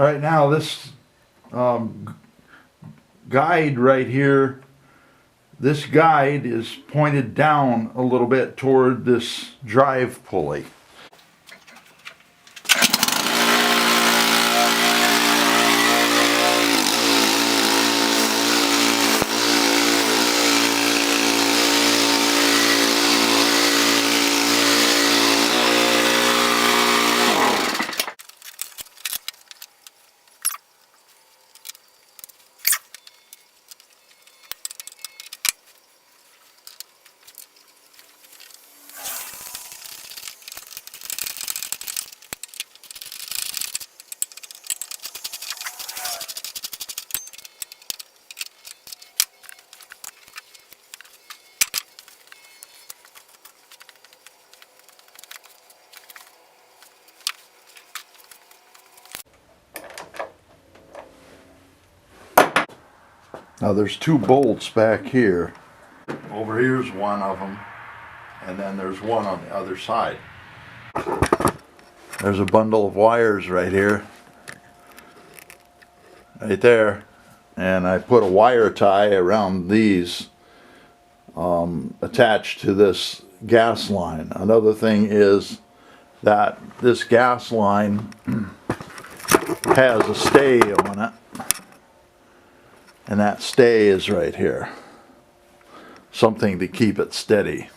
All right, now this guide right here, this guide is pointed down a little bit toward this drive pulley. Now there's two bolts back here. Over here's one of them, and then there's one on the other side. There's a bundle of wires right here, right there, and I put a wire tie around these attached to this gas line. Another thing is that this gas line has a stay on it, and that stay is right here. Something to keep it steady.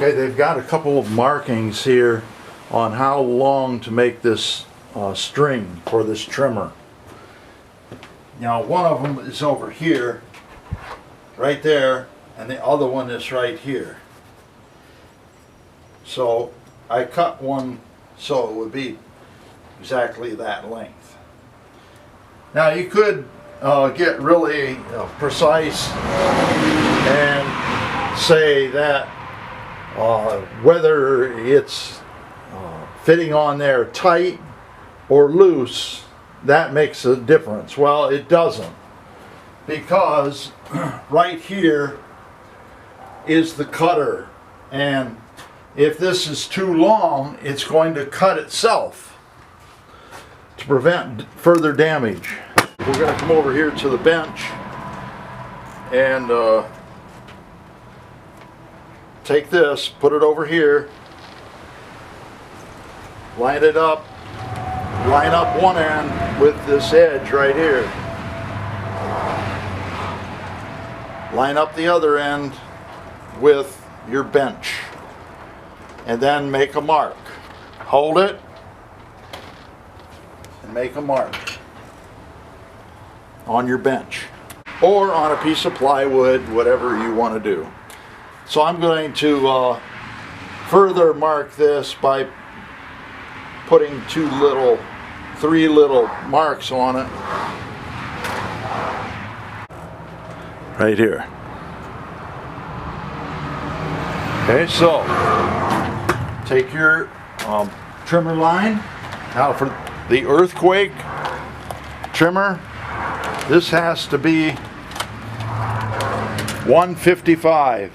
Okay, they've got a couple of markings here on how long to make this string for this trimmer. Now one of them is over here, right there, and the other one is right here. So I cut one so it would be exactly that length. Now you could get really precise and say that whether it's fitting on there tight or loose, that makes a difference. Well, it doesn't, because right here is the cutter, and if this is too long, it's going to cut itself to prevent further damage. We're going to come over here to the bench and take this, put it over here, line it up, line up one end with this edge right here, line up the other end with your bench, and then make a mark. Hold it and make a mark on your bench or on a piece of plywood, whatever you want to do. So I'm going to further mark this by putting three little marks on it right here. Okay, so take your trimmer line. Now for the earthquake trimmer, this has to be 155.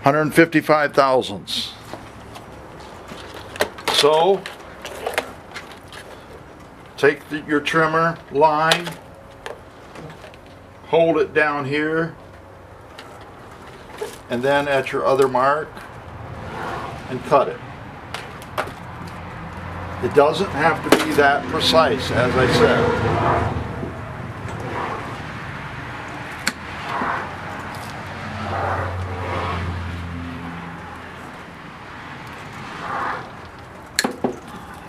155 thousandths. So take your trimmer line, hold it down here, and then at your other mark, and cut it. It doesn't have to be that precise, as I said.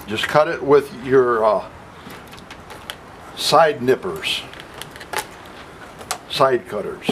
Just cut it with your side nippers, side cutters.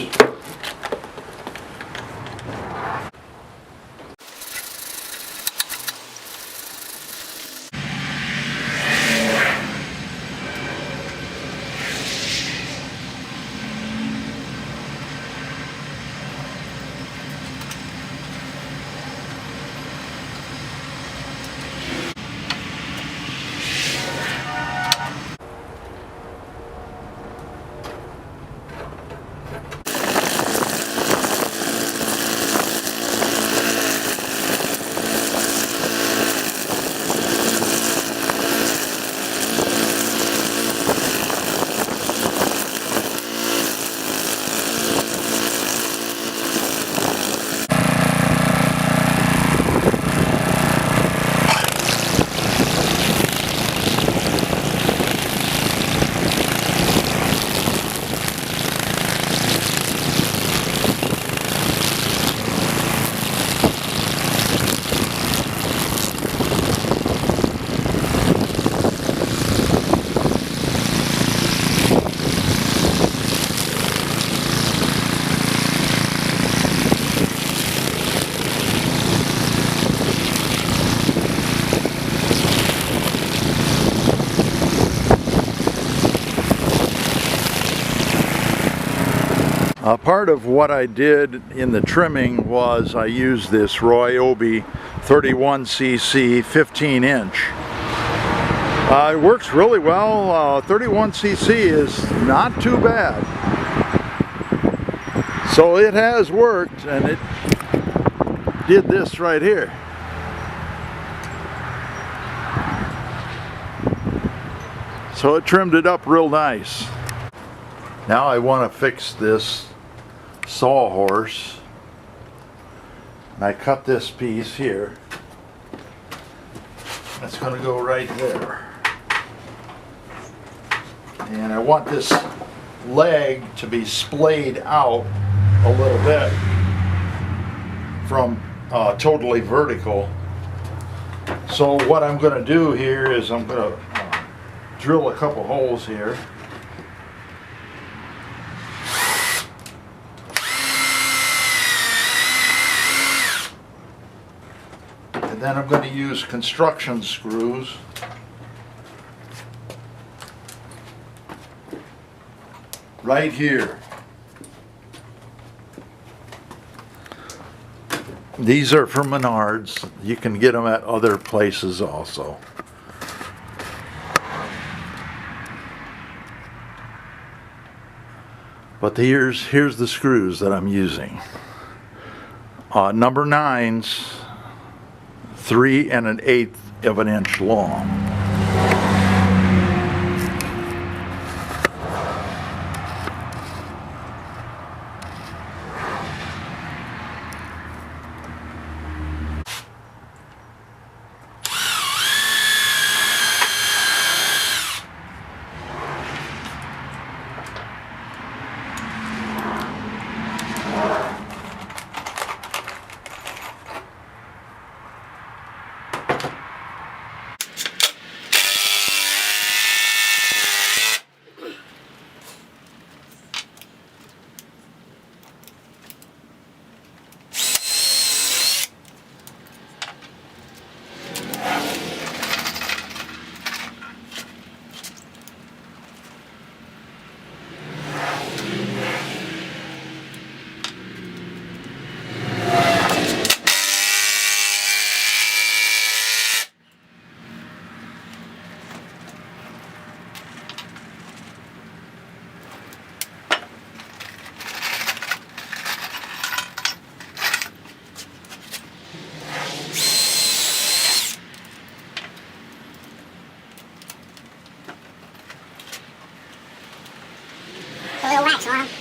Part of what I did in the trimming was I used this Ryobi 31cc 15 inch. It works really well. 31cc is not too bad. So it has worked, and it did this right here. So it trimmed it up real nice. Now I want to fix this sawhorse, and I cut this piece here. That's going to go right there, and I want this leg to be splayed out a little bit. from totally vertical. So what I'm going to do here is I'm going to drill a couple holes here. And then I'm going to use construction screws right here. These are from Menards. You can get them at other places also. But here's the screws that I'm using. Number 9s, 3 1/8 of an inch long. A little wax on them.